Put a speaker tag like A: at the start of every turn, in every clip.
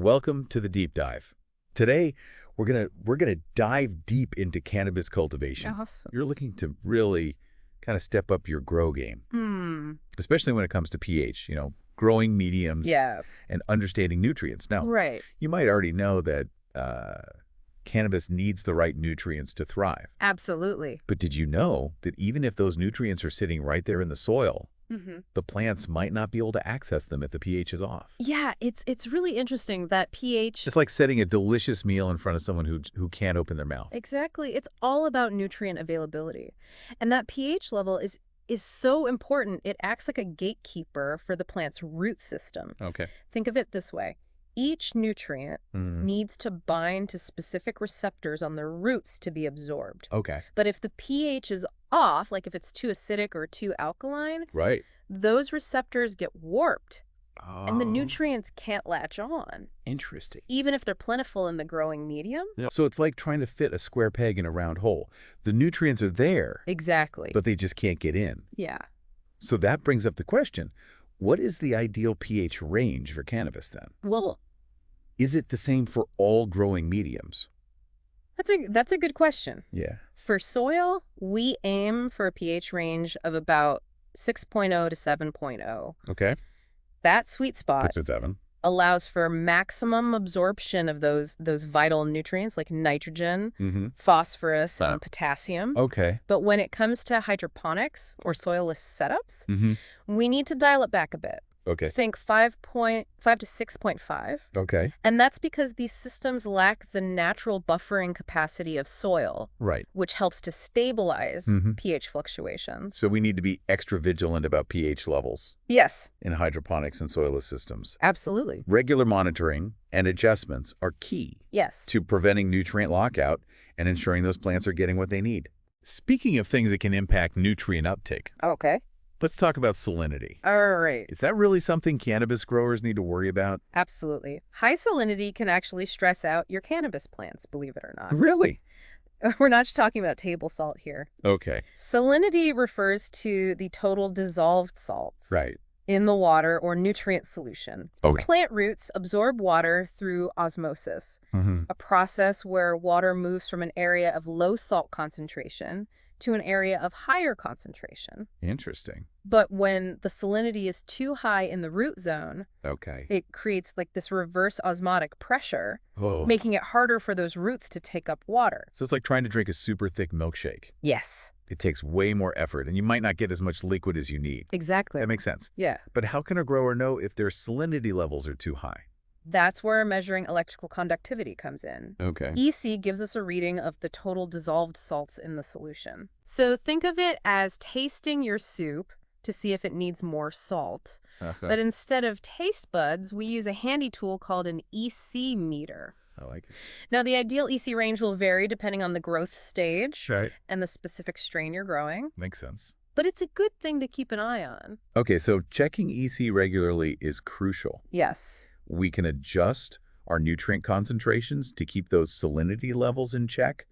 A: welcome to the deep dive. Today, we're gonna dive deep into cannabis cultivation.
B: Awesome.
A: You're looking to really kind of step up your grow game, especially when it comes to pH, growing mediums
B: Yes.
A: and understanding nutrients. Now,
B: Right.
A: you might already know that cannabis needs the right nutrients to thrive.
B: Absolutely.
A: But did you know that even if those nutrients are sitting right there in the soil, the plants might not be able to access them if the pH is off?
B: Yeah, it's really interesting that pH.
A: It's like setting a delicious meal in front of someone who can't open their mouth.
B: Exactly. It's all about nutrient availability. And that pH level is so important. It acts like a gatekeeper for the plant's root system.
A: Okay.
B: Think of it this way. Each nutrient
A: Mm.
B: needs to bind to specific receptors on the roots to be absorbed.
A: Okay.
B: But if the pH is off, like if it's too acidic or too alkaline,
A: Right.
B: those receptors get warped and the
A: Oh,
B: nutrients can't latch on,
A: interesting.
B: even if they're plentiful in the growing medium.
A: So it's like trying to fit a square peg in a round hole. The nutrients are there,
B: Exactly.
A: but they just can't get in.
B: Yeah.
A: So that brings up the question, what is the ideal pH range for cannabis then?
B: Well,
A: Is it the same for all growing mediums?
B: that's a good question.
A: Yeah.
B: For soil, we aim for a pH range of about 6.0 to 7.0.
A: Okay.
B: That sweet spot
A: Puts it 7.
B: allows for maximum absorption of those vital nutrients like nitrogen,
A: Mm-hmm.
B: phosphorus,
A: Wow.
B: and potassium.
A: Okay.
B: But when it comes to hydroponics or soilless setups,
A: Mm-hmm.
B: we need to dial it back a bit.
A: Okay.
B: Think 5.5 to 6.5.
A: Okay.
B: And that's because these systems lack the natural buffering capacity of soil,
A: Right.
B: which helps to stabilize
A: Mhm.
B: pH fluctuations.
A: So we need to be extra vigilant about pH levels
B: Yes,
A: in hydroponics and soilless systems.
B: absolutely.
A: Regular monitoring and adjustments are key
B: Yes.
A: to preventing nutrient lockout and ensuring those plants are getting what they need. Speaking of things that can impact nutrient uptake,
B: Okay.
A: let's talk about salinity.
B: All right.
A: Is that really something cannabis growers need to worry about?
B: Absolutely. High salinity can actually stress out your cannabis plants, believe it or not.
A: Really?
B: We're not just talking about table salt here.
A: Okay.
B: Salinity refers to the total dissolved salts
A: Right.
B: in the water or nutrient solution.
A: Okay.
B: Plant roots absorb water through osmosis,
A: Mm-hmm.
B: a process where water moves from an area of low salt concentration to an area of higher concentration.
A: Interesting.
B: But when the salinity is too high in the root zone,
A: Okay.
B: it creates like this reverse osmotic pressure,
A: Oh.
B: making it harder for those roots to take up water.
A: So it's like trying to drink a super thick milkshake.
B: Yes,
A: It takes way more effort, and you might not get as much liquid as you need.
B: exactly.
A: That makes sense.
B: Yeah.
A: But how can a grower know if their salinity levels are too high?
B: That's where measuring electrical conductivity comes in.
A: Okay.
B: EC gives us a reading of the total dissolved salts in the solution. So think of it as tasting your soup to see if it needs more salt. But instead of taste buds, we use a handy tool called an EC meter.
A: I like it.
B: Now, the ideal EC range will vary depending on the growth stage
A: Right.
B: and the specific strain you're growing,
A: Makes sense.
B: but it's a good thing to keep an eye on.
A: Okay, so checking EC regularly is crucial.
B: Yes.
A: We can adjust our nutrient concentrations to keep those salinity levels in check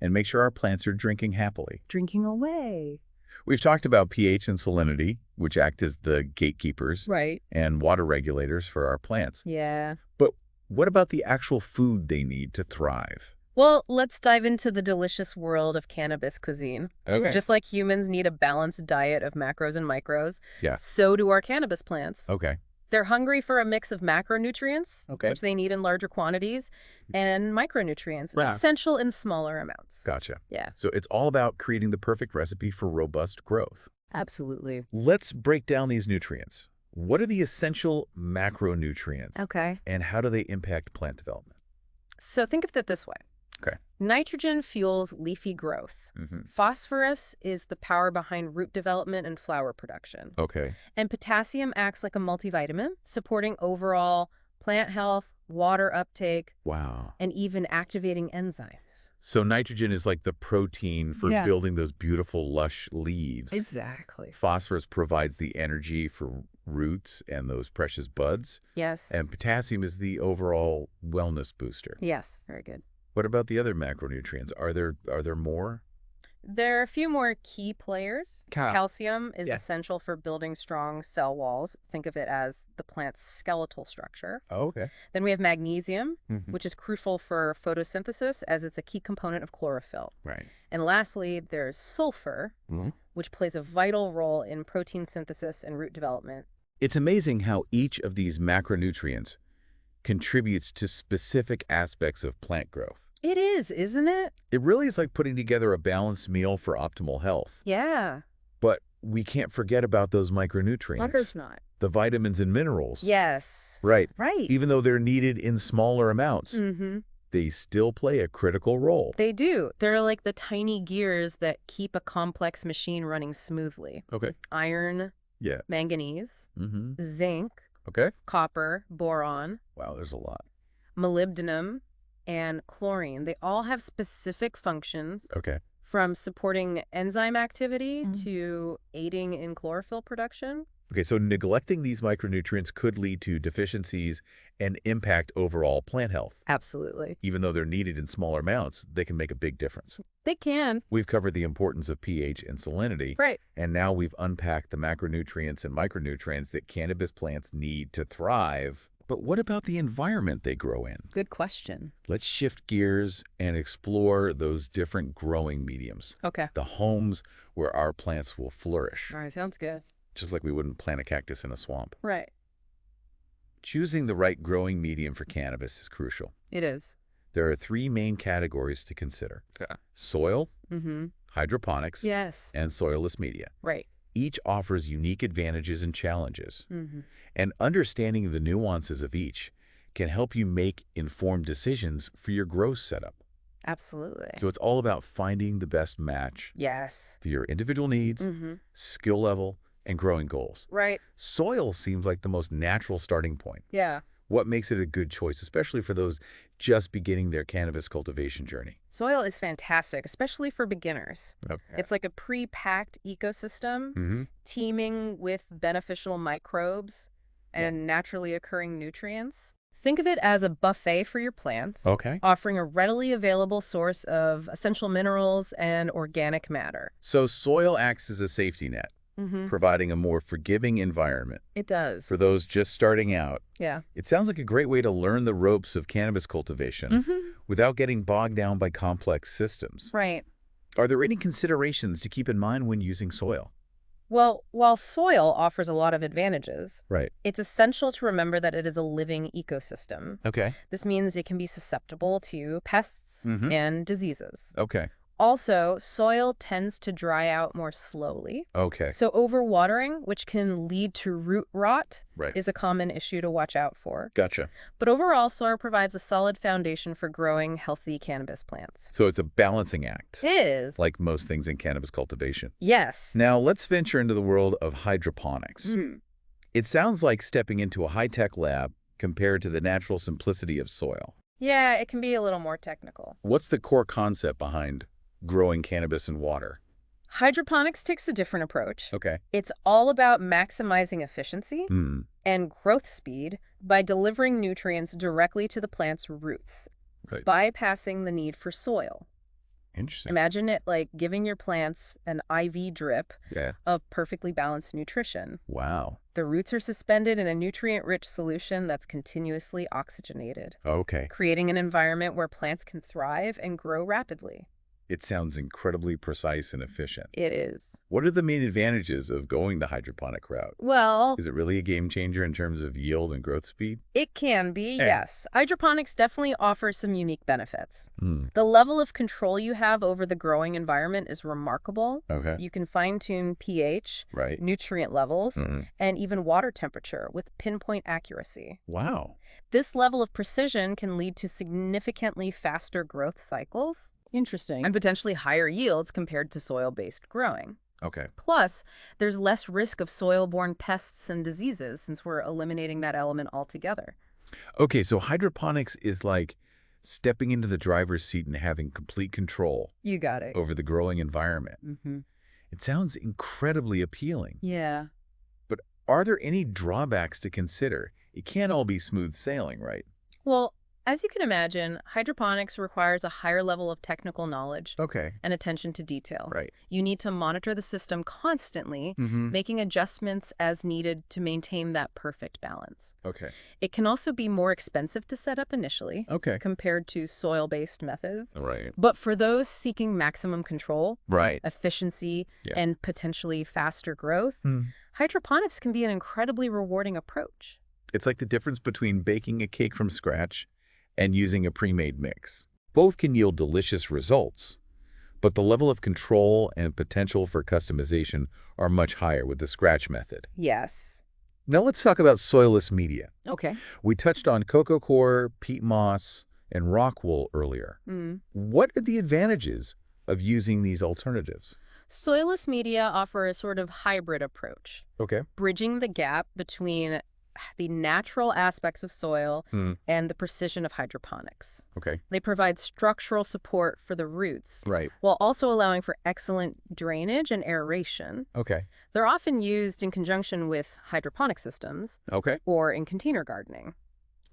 A: and make sure our plants are drinking happily.
B: Drinking away.
A: We've talked about pH and salinity, which act as the gatekeepers
B: Right.
A: and water regulators for our plants.
B: Yeah.
A: But what about the actual food they need to thrive?
B: Well, let's dive into the delicious world of cannabis cuisine.
A: Okay.
B: Just like humans need a balanced diet of macros and micros,
A: Yes.
B: so do our cannabis plants.
A: Okay.
B: They're hungry for a mix of macronutrients,
A: Okay.
B: which they need in larger quantities, and micronutrients,
A: Right.
B: essential in smaller amounts.
A: Gotcha.
B: Yeah,
A: So it's all about creating the perfect recipe for robust growth.
B: absolutely.
A: Let's break down these nutrients. What are the essential macronutrients?
B: Okay.
A: And how do they impact plant development?
B: So think of it this way.
A: Okay.
B: Nitrogen fuels leafy growth.
A: Mm-hmm.
B: Phosphorus is the power behind root development and flower production.
A: Okay.
B: And potassium acts like a multivitamin, supporting overall plant health, water uptake,
A: Wow.
B: and even activating enzymes.
A: So nitrogen is like the protein for
B: Yeah.
A: building those beautiful, lush leaves.
B: Exactly.
A: Phosphorus provides the energy for roots and those precious buds.
B: Yes.
A: And potassium is the overall wellness booster.
B: Yes, very good.
A: What about the other macronutrients? Are there more?
B: There are a few more key players. Calcium is
C: Yeah.
B: essential for building strong cell walls. Think of it as the plant's skeletal structure.
C: Oh, okay.
B: Then we have magnesium,
C: Mhm.
B: which is crucial for photosynthesis as it's a key component of chlorophyll.
C: Right.
B: And lastly, there's sulfur,
C: Mhm.
B: which plays a vital role in protein synthesis and root development.
A: It's amazing how each of these macronutrients contributes to specific aspects of plant growth.
B: It is, isn't it?
A: It really is like putting together a balanced meal for optimal health.
B: Yeah.
A: But we can't forget about those micronutrients.
B: Not.
A: The vitamins and minerals.
B: Yes.
A: Right.
B: Right.
A: Even though they're needed in smaller amounts,
B: Mm-hmm.
A: they still play a critical role.
B: They do. They're like the tiny gears that keep a complex machine running smoothly.
A: Okay.
B: Iron,
A: Yeah.
B: manganese,
A: Mm-hmm.
B: zinc,
A: Okay.
B: copper, boron,
A: Wow, there's a lot.
B: molybdenum, and chlorine. They all have specific functions,
A: Okay.
B: from supporting enzyme activity to aiding in chlorophyll production.
A: Okay, so neglecting these micronutrients could lead to deficiencies and impact overall plant health.
B: Absolutely.
A: Even though they're needed in smaller amounts, they can make a big difference.
B: They can.
A: We've covered the importance of pH and salinity,
B: Right.
A: and now we've unpacked the macronutrients and micronutrients that cannabis plants need to thrive. But what about the environment they grow in?
B: Good question.
A: Let's shift gears and explore those different growing mediums,
B: Okay.
A: the homes where our plants will flourish,
B: All right. Sounds good.
A: just like we wouldn't plant a cactus in a swamp.
B: Right.
A: Choosing the right growing medium for cannabis is crucial.
B: It is.
A: There are three main categories to consider:
C: Yeah.
A: soil,
B: Mm-hmm.
A: hydroponics,
B: Yes.
A: and soilless media.
B: Right.
A: Each offers unique advantages and challenges,
B: Mm-hmm.
A: and understanding the nuances of each can help you make informed decisions for your growth setup.
B: Absolutely.
A: So it's all about finding the best match
B: Yes.
A: for your individual needs,
B: Mm-hmm.
A: skill level, and growing goals.
B: Right.
A: Soil seems like the most natural starting point.
B: Yeah.
A: What makes it a good choice, especially for those just beginning their cannabis cultivation journey?
B: Soil is fantastic, especially for beginners.
A: Okay.
B: It's like a pre-packed ecosystem
A: Mm-hmm.
B: teeming with beneficial microbes and naturally occurring nutrients. Think of it as a buffet for your plants,
A: Okay.
B: offering a readily available source of essential minerals and organic matter.
A: So soil acts as a safety net,
B: Mm-hmm.
A: providing a more forgiving environment
B: It does.
A: for those just starting out.
B: Yeah.
A: It sounds like a great way to learn the ropes of cannabis cultivation
B: Mm-hmm.
A: without getting bogged down by complex systems.
B: Right.
A: Are there any considerations to keep in mind when using soil?
B: Well, while soil offers a lot of advantages,
A: Right.
B: it's essential to remember that it is a living ecosystem.
A: Okay.
B: This means it can be susceptible to pests
A: Mhm.
B: and diseases.
A: Okay.
B: Also, soil tends to dry out more slowly.
A: Okay.
B: So overwatering, which can lead to root rot,
A: Right.
B: is a common issue to watch out for.
A: Gotcha.
B: But overall, soil provides a solid foundation for growing healthy cannabis plants.
A: So it's a balancing act,
B: It is.
A: like most things in cannabis cultivation.
B: Yes.
A: Now let's venture into the world of hydroponics.
B: Mm.
A: It sounds like stepping into a high-tech lab compared to the natural simplicity of soil.
B: Yeah, it can be a little more technical.
A: What's the core concept behind growing cannabis in water?
B: Hydroponics takes a different approach.
A: Okay.
B: It's all about maximizing efficiency
A: Hmm.
B: and growth speed by delivering nutrients directly to the plant's roots,
A: Right.
B: bypassing the need for soil.
A: Interesting.
B: Imagine it like giving your plants an IV drip
A: Yeah.
B: of perfectly balanced nutrition.
A: Wow.
B: The roots are suspended in a nutrient-rich solution that's continuously oxygenated,
A: Okay.
B: creating an environment where plants can thrive and grow rapidly.
A: It sounds incredibly precise and efficient.
B: It is.
A: What are the main advantages of going the hydroponic route?
B: Well,
A: Is it really a game changer in terms of yield and growth speed?
B: it can be,
A: Yeah.
B: yes. Hydroponics definitely offers some unique benefits.
A: Hmm.
B: The level of control you have over the growing environment is remarkable.
A: Okay.
B: You can fine-tune pH,
A: Right.
B: nutrient levels,
A: Mhm.
B: and even water temperature with pinpoint accuracy.
A: Wow.
B: This level of precision can lead to significantly faster growth cycles. Interesting. And potentially higher yields compared to soil-based growing.
A: Okay.
B: Plus, there's less risk of soil-borne pests and diseases since we're eliminating that element altogether.
A: Okay, so hydroponics is like stepping into the driver's seat and having complete control
B: You got it.
A: over the growing environment.
B: Mm-hmm.
A: It sounds incredibly appealing.
B: Yeah.
A: But are there any drawbacks to consider? It can't all be smooth sailing, right?
B: Well, As you can imagine, hydroponics requires a higher level of technical knowledge
A: Okay.
B: and attention to detail.
A: Right.
B: You need to monitor the system constantly,
A: Mm-hmm.
B: making adjustments as needed to maintain that perfect balance.
A: Okay.
B: It can also be more expensive to set up initially
A: Okay.
B: compared to soil-based methods.
A: Right.
B: But for those seeking maximum control,
A: Right.
B: efficiency,
A: Yeah.
B: and potentially faster growth,
A: Hmm.
B: hydroponics can be an incredibly rewarding approach.
A: It's like the difference between baking a cake from scratch and using a pre-made mix. Both can yield delicious results, but the level of control and potential for customization are much higher with the scratch method.
B: Yes.
A: Now let's talk about soilless media.
B: Okay.
A: We touched on coco coir, peat moss, and rock wool earlier. What are the advantages of using these alternatives?
B: Soilless media offer a sort of hybrid approach,
A: Okay.
B: bridging the gap between the natural aspects of soil
A: Hmm.
B: and the precision of hydroponics.
A: Okay.
B: They provide structural support for the roots,
A: Right.
B: while also allowing for excellent drainage and aeration.
A: Okay.
B: They're often used in conjunction with hydroponic systems
A: Okay.
B: or in container gardening.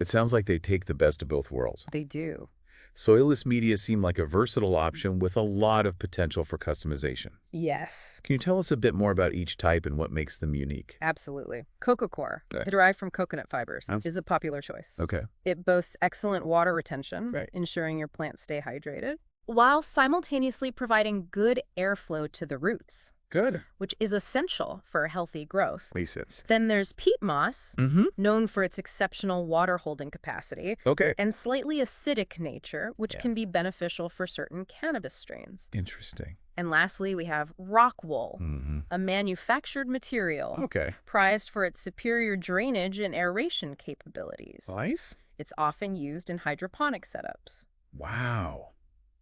A: It sounds like they take the best of both worlds.
B: They do.
A: Soilless media seem like a versatile option with a lot of potential for customization.
B: Yes,
A: Can you tell us a bit more about each type and what makes them unique?
B: absolutely. Coco coir,
A: Okay.
B: derived from coconut fibers,
A: Sounds-
B: is a popular choice.
A: Okay.
B: It boasts excellent water retention,
A: Right.
B: ensuring your plants stay hydrated, while simultaneously providing good airflow to the roots,
A: Good.
B: which is essential for healthy growth.
A: Makes sense.
B: Then there's peat moss,
A: Mm-hmm.
B: known for its exceptional water-holding capacity
A: Okay.
B: and slightly acidic nature, which
A: Yeah.
B: can be beneficial for certain cannabis strains.
A: Interesting.
B: And lastly, we have rock wool,
A: Mm-hmm.
B: a manufactured material
A: Okay.
B: prized for its superior drainage and aeration capabilities.
A: Nice.
B: It's often used in hydroponic setups.
A: Wow.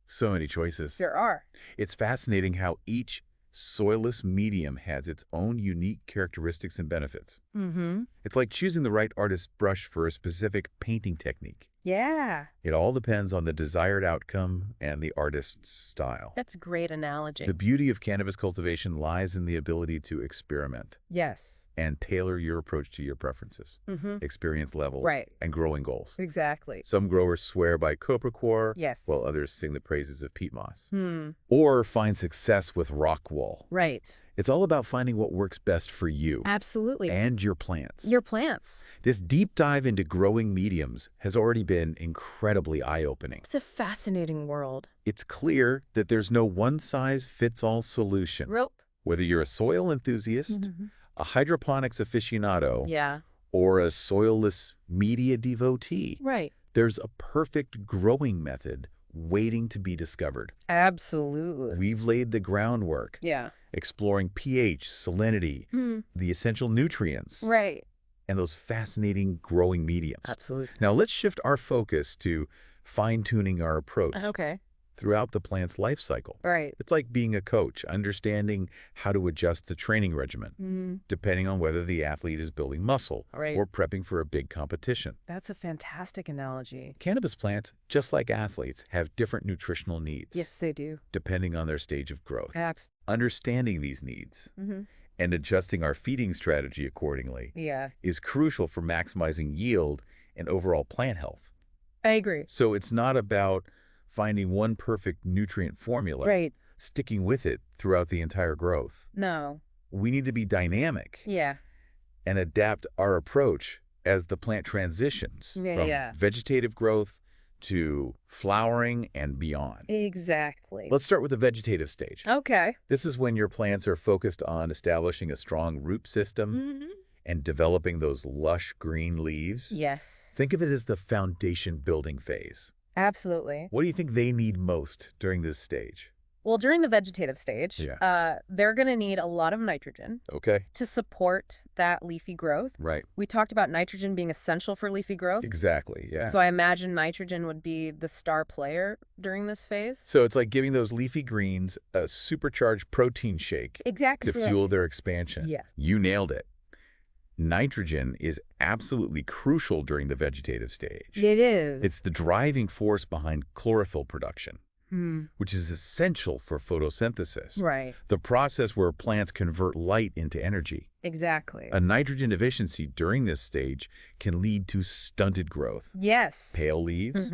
A: So many choices.
B: There are.
A: It's fascinating how each soilless medium has its own unique characteristics and benefits.
B: Mm-hmm.
A: It's like choosing the right artist brush for a specific painting technique.
B: Yeah,
A: It all depends on the desired outcome and the artist's style.
B: that's a great analogy.
A: The beauty of cannabis cultivation lies in the ability to experiment
B: Yes.
A: and tailor your approach to your preferences,
B: Mm-hmm.
A: experience level,
B: Right.
A: and growing goals.
B: Exactly.
A: Some growers swear by coco coir,
B: Yes.
A: while others sing the praises of peat moss,
B: Hmm.
A: or find success with rock wool.
B: Right.
A: It's all about finding what works best for you
B: Absolutely.
A: and your plants.
B: Your plants.
A: This deep dive into growing mediums has already been incredibly eye-opening.
B: It's a fascinating world.
A: It's clear that there's no one-size-fits-all solution.
B: Rope.
A: Whether you're a soil enthusiast, a hydroponics aficionado,
B: Yeah.
A: or a soilless media devotee,
B: Right.
A: there's a perfect growing method waiting to be discovered.
B: Absolutely.
A: We've laid the groundwork,
B: Yeah.
A: exploring pH, salinity, the essential nutrients,
B: Right.
A: and those fascinating growing mediums.
B: Absolutely.
A: Now let's shift our focus to fine-tuning our approach
B: Okay.
A: throughout the plant's life cycle.
B: Right.
A: It's like being a coach, understanding how to adjust the training regimen, depending on whether the athlete is building muscle
B: Right.
A: or prepping for a big competition.
B: That's a fantastic analogy.
A: Cannabis plants, just like athletes, have different nutritional needs,
B: Yes, they do.
A: depending on their stage of growth.
B: Abs.
A: Understanding these needs and adjusting our feeding strategy accordingly
B: Yeah.
A: is crucial for maximizing yield and overall plant health.
B: I agree.
A: So it's not about finding one perfect nutrient formula,
B: Right.
A: sticking with it throughout the entire growth.
B: No.
A: We need to be dynamic
B: Yeah.
A: and adapt our approach as the plant transitions from
B: Yeah.
A: vegetative growth to flowering and beyond.
B: Exactly.
A: Let's start with the vegetative stage.
B: Okay.
A: This is when your plants are focused on establishing a strong root system and developing those lush green leaves.
B: Yes.
A: Think of it as the foundation building phase.
B: Absolutely.
A: What do you think they need most during this stage?
B: Well, during the vegetative stage,
A: Yeah.
B: they're going to need a lot of nitrogen
A: Okay.
B: to support that leafy growth.
A: Right.
B: We talked about nitrogen being essential for leafy growth.
A: Exactly. Yeah.
B: So I imagine nitrogen would be the star player during this phase.
A: So it's like giving those leafy greens a supercharged protein shake
B: Exactly.
A: to fuel their expansion.
B: Yes.
A: You nailed it. Nitrogen is absolutely crucial during the vegetative stage.
B: It is.
A: It's the driving force behind chlorophyll production. which is essential for photosynthesis,
B: Right.
A: the process where plants convert light into energy.
B: Exactly.
A: A nitrogen deficiency during this stage can lead to stunted growth,
B: Yes.
A: pale leaves,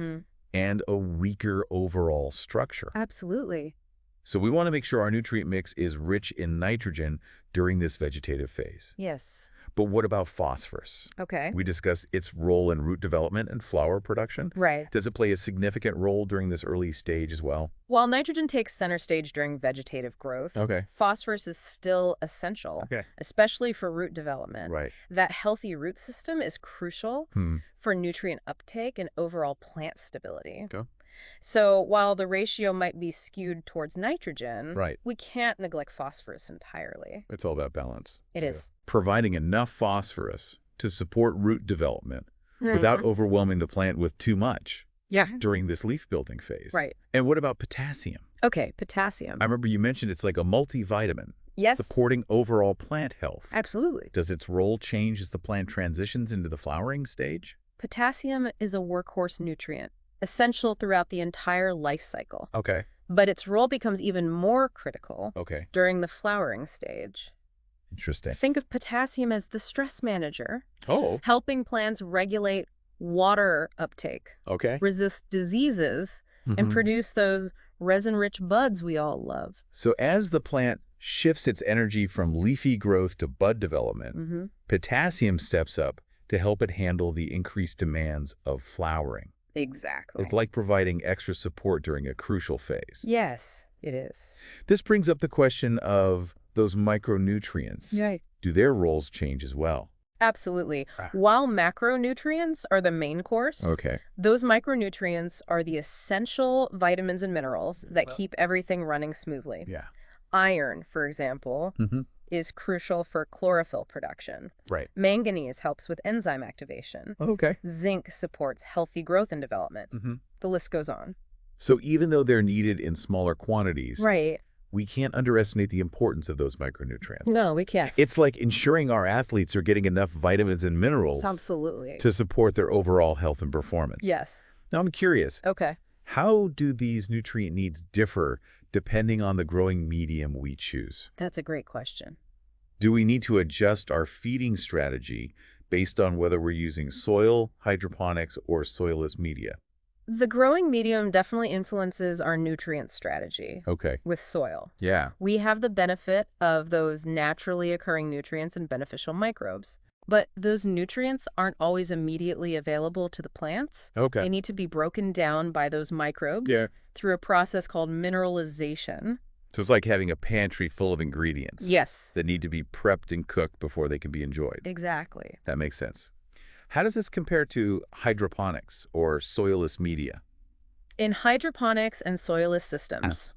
A: and a weaker overall structure.
B: Absolutely.
A: So we want to make sure our nutrient mix is rich in nitrogen during this vegetative phase.
B: Yes.
A: But what about phosphorus?
B: Okay.
A: We discussed its role in root development and flower production.
B: Right.
A: Does it play a significant role during this early stage as well?
B: While nitrogen takes center stage during vegetative growth,
A: Okay.
B: phosphorus is still essential,
A: Okay.
B: especially for root development.
A: Right.
B: That healthy root system is crucial for nutrient uptake and overall plant stability.
A: Okay.
B: So while the ratio might be skewed towards nitrogen,
A: Right.
B: we can't neglect phosphorus entirely.
A: It's all about balance.
B: It is.
A: Providing enough phosphorus to support root development without overwhelming the plant with too much during this leaf building phase.
B: Right.
A: And what about potassium?
B: Okay, potassium.
A: I remember you mentioned it's like a multivitamin,
B: Yes.
A: supporting overall plant health.
B: Absolutely.
A: Does its role change as the plant transitions into the flowering stage?
B: Potassium is a workhorse nutrient, essential throughout the entire life cycle.
A: Okay.
B: But its role becomes even more critical
A: Okay.
B: during the flowering stage.
A: Interesting.
B: Think of potassium as the stress manager,
A: Oh,
B: helping plants regulate water uptake,
A: okay.
B: resist diseases, and produce those resin-rich buds we all love.
A: So as the plant shifts its energy from leafy growth to bud development, potassium steps up to help it handle the increased demands of flowering.
B: Exactly.
A: It's like providing extra support during a crucial phase.
B: Yes, it is.
A: This brings up the question of those micronutrients.
B: Right.
A: Do their roles change as well?
B: Absolutely. While macronutrients are the main course,
A: Okay.
B: those micronutrients are the essential vitamins and minerals that keep everything running smoothly.
A: Yeah.
B: Iron, for example, is crucial for chlorophyll production.
A: Right.
B: Manganese helps with enzyme activation.
A: Okay.
B: Zinc supports healthy growth and development. The list goes on.
A: So even though they're needed in smaller quantities,
B: Right.
A: we can't underestimate the importance of those micronutrients.
B: No, we can't.
A: It's like ensuring our athletes are getting enough vitamins and minerals
B: Absolutely.
A: to support their overall health and performance.
B: Yes.
A: Now I'm curious,
B: Okay.
A: how do these nutrient needs differ depending on the growing medium we choose?
B: That's a great question.
A: Do we need to adjust our feeding strategy based on whether we're using soil, hydroponics, or soilless media?
B: The growing medium definitely influences our nutrient strategy.
A: Okay.
B: With soil.
A: Yeah.
B: We have the benefit of those naturally occurring nutrients and beneficial microbes. But those nutrients aren't always immediately available to the plants.
A: Okay.
B: They need to be broken down by those microbes through a process called mineralization.
A: So it's like having a pantry full of ingredients.
B: Yes.
A: That need to be prepped and cooked before they can be enjoyed.
B: Exactly.
A: That makes sense. How does this compare to hydroponics or soilless media?
B: In hydroponics and soilless systems,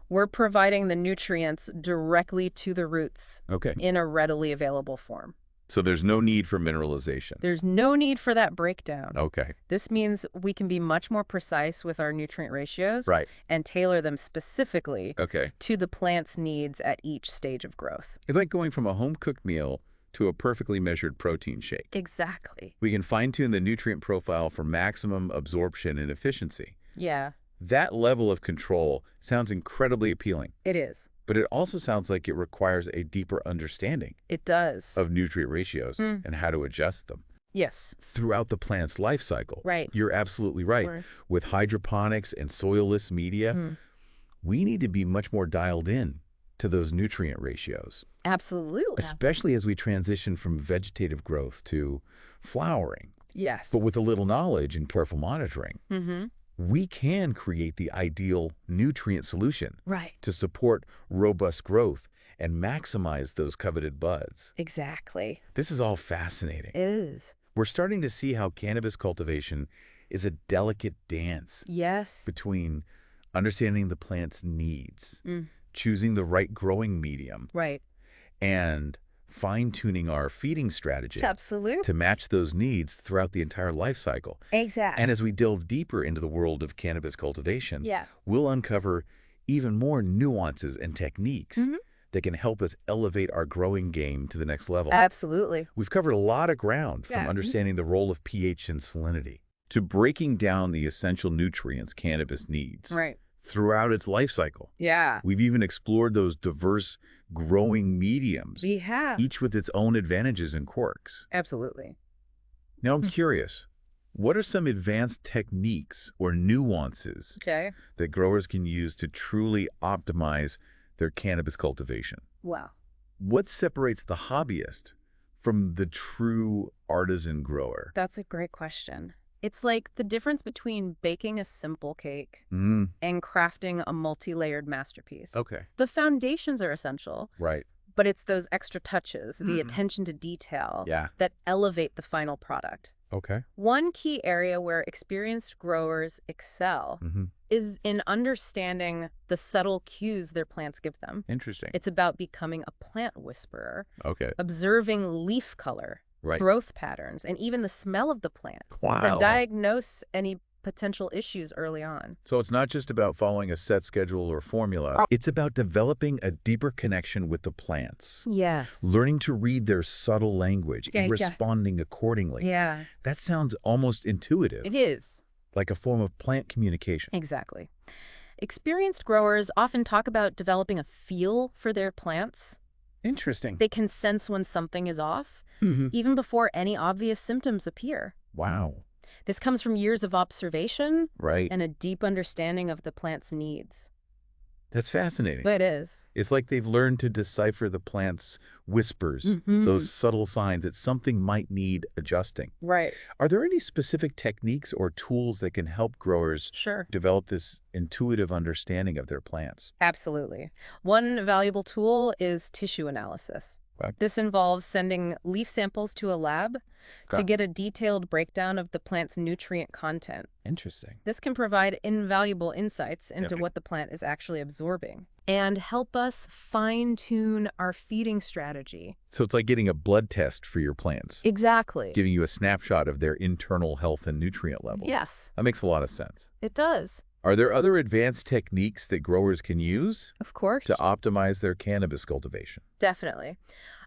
B: we're providing the nutrients directly to the roots
A: Okay.
B: in a readily available form.
A: So there's no need for mineralization.
B: There's no need for that breakdown.
A: Okay.
B: This means we can be much more precise with our nutrient ratios
A: Right.
B: and tailor them specifically
A: Okay.
B: to the plant's needs at each stage of growth.
A: It's like going from a home-cooked meal to a perfectly measured protein shake.
B: Exactly.
A: We can fine-tune the nutrient profile for maximum absorption and efficiency.
B: Yeah,
A: That level of control sounds incredibly appealing,
B: it is.
A: but it also sounds like it requires a deeper understanding
B: It does.
A: of nutrient ratios and how to adjust them
B: Yes.
A: throughout the plant's life cycle.
B: Right.
A: You're absolutely right.
B: Right.
A: With hydroponics and soilless media, we need to be much more dialed in to those nutrient ratios,
B: Absolutely.
A: especially as we transition from vegetative growth to flowering.
B: Yes.
A: But with a little knowledge and careful monitoring, we can create the ideal nutrient solution
B: Right.
A: to support robust growth and maximize those coveted buds.
B: Exactly.
A: This is all fascinating.
B: It is.
A: We're starting to see how cannabis cultivation is a delicate dance
B: Yes.
A: between understanding the plant's needs, choosing the right growing medium,
B: Right.
A: and fine-tuning our feeding strategy
B: Absolutely.
A: to match those needs throughout the entire life cycle.
B: Exactly.
A: And as we delve deeper into the world of cannabis cultivation,
B: Yeah.
A: we'll uncover even more nuances and techniques that can help us elevate our growing game to the next level.
B: Absolutely.
A: We've covered a lot of ground, from
B: Yeah.
A: understanding the role of pH and salinity to breaking down the essential nutrients cannabis needs.
B: Right.
A: throughout its life cycle.
B: Yeah.
A: We've even explored those diverse growing mediums,
B: We have.
A: each with its own advantages and quirks.
B: Absolutely.
A: Now I'm curious, what are some advanced techniques or nuances
B: Okay.
A: that growers can use to truly optimize their cannabis cultivation?
B: Wow.
A: What separates the hobbyist from the true artisan grower?
B: That's a great question. It's like the difference between baking a simple cake
A: Mm,
B: and crafting a multi-layered masterpiece.
A: okay.
B: The foundations are essential,
A: Right.
B: but it's those extra touches, the attention to detail,
A: Yeah.
B: that elevate the final product.
A: Okay.
B: One key area where experienced growers excel
A: Mm-hmm.
B: is in understanding the subtle cues their plants give them.
A: Interesting.
B: It's about becoming a plant whisperer,
A: Okay.
B: observing leaf color,
A: Right.
B: growth patterns, and even the smell of the plant to
A: Wow.
B: diagnose any potential issues early on.
A: So it's not just about following a set schedule or formula. It's about developing a deeper connection with the plants,
B: Yes.
A: learning to read their subtle language and
B: Yeah.
A: responding accordingly.
B: Yeah,
A: That sounds almost intuitive,
B: it is.
A: like a form of plant communication.
B: Exactly. Experienced growers often talk about developing a feel for their plants.
A: Interesting.
B: They can sense when something is off,
A: Mhm.
B: even before any obvious symptoms appear.
A: Wow.
B: This comes from years of observation
A: Right.
B: and a deep understanding of the plant's needs.
A: That's fascinating.
B: It is.
A: It's like they've learned to decipher the plant's whispers, those subtle signs that something might need adjusting.
B: Right.
A: Are there any specific techniques or tools that can help growers
B: Sure.
A: develop this intuitive understanding of their plants?
B: Absolutely. One valuable tool is tissue analysis.
A: Okay.
B: This involves sending leaf samples to a lab to
A: Okay.
B: get a detailed breakdown of the plant's nutrient content.
A: Interesting.
B: This can provide invaluable insights into
A: Okay.
B: what the plant is actually absorbing and help us fine-tune our feeding strategy.
A: So it's like getting a blood test for your plants,
B: Exactly.
A: giving you a snapshot of their internal health and nutrient level.
B: Yes,
A: That makes a lot of sense.
B: it does.
A: Are there other advanced techniques that growers can use
B: Of course.
A: to optimize their cannabis cultivation?
B: Definitely.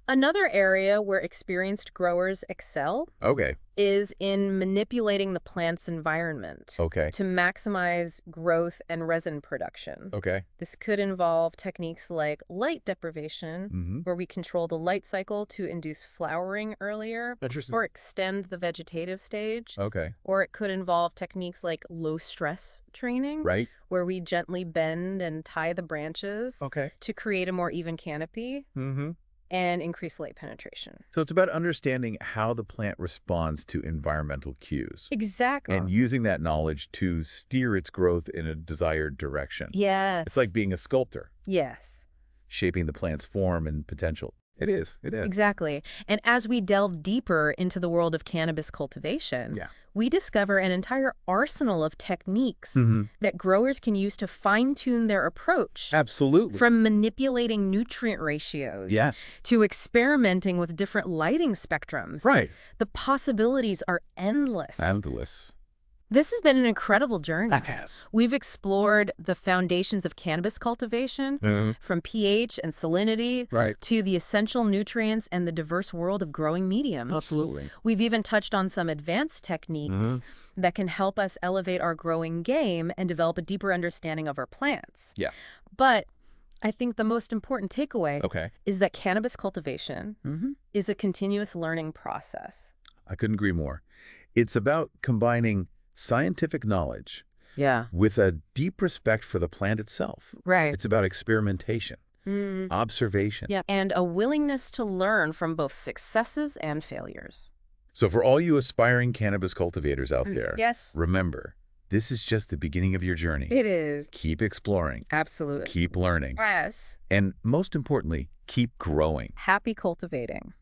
B: Another area where experienced growers excel
A: Okay.
B: is in manipulating the plant's environment
A: Okay.
B: to maximize growth and resin production.
A: Okay.
B: This could involve techniques like light deprivation,
A: Mm-hmm.
B: where we control the light cycle to induce flowering earlier
A: Interesting.
B: or extend the vegetative stage.
A: Okay.
B: Or it could involve techniques like low-stress training,
A: Right.
B: where we gently bend and tie the branches
A: Okay.
B: to create a more even canopy
A: Mm-hmm.
B: and increase light penetration.
A: So it's about understanding how the plant responds to environmental cues
B: Exactly.
A: and using that knowledge to steer its growth in a desired direction.
B: Yes.
A: It's like being a sculptor,
B: Yes.
A: shaping the plant's form and potential. It is. It is.
B: Exactly. And as we delve deeper into the world of cannabis cultivation,
A: Yeah.
B: we discover an entire arsenal of techniques
A: Mm-hmm.
B: that growers can use to fine-tune their approach.
A: Absolutely.
B: From manipulating nutrient ratios
A: Yeah.
B: to experimenting with different lighting spectrums.
A: Right.
B: The possibilities are endless.
A: Endless.
B: This has been an incredible journey.
A: has.
B: We've explored the foundations of cannabis cultivation, from pH and salinity
A: Right.
B: to the essential nutrients and the diverse world of growing mediums.
A: Absolutely.
B: We've even touched on some advanced techniques that can help us elevate our growing game and develop a deeper understanding of our plants.
A: Yeah.
B: But I think the most important takeaway
A: Okay.
B: is that cannabis cultivation is a continuous learning process.
A: I couldn't agree more. It's about combining scientific knowledge
B: Yeah.
A: with a deep respect for the plant itself.
B: Right.
A: It's about experimentation, observation.
B: Yeah. And a willingness to learn from both successes and failures.
A: So for all you aspiring cannabis cultivators out there,
B: Yes.
A: remember, this is just the beginning of your journey.
B: It is.
A: Keep exploring,
B: Absolutely.
A: keep learning,
B: Yes.
A: and most importantly, keep growing.
B: Happy cultivating.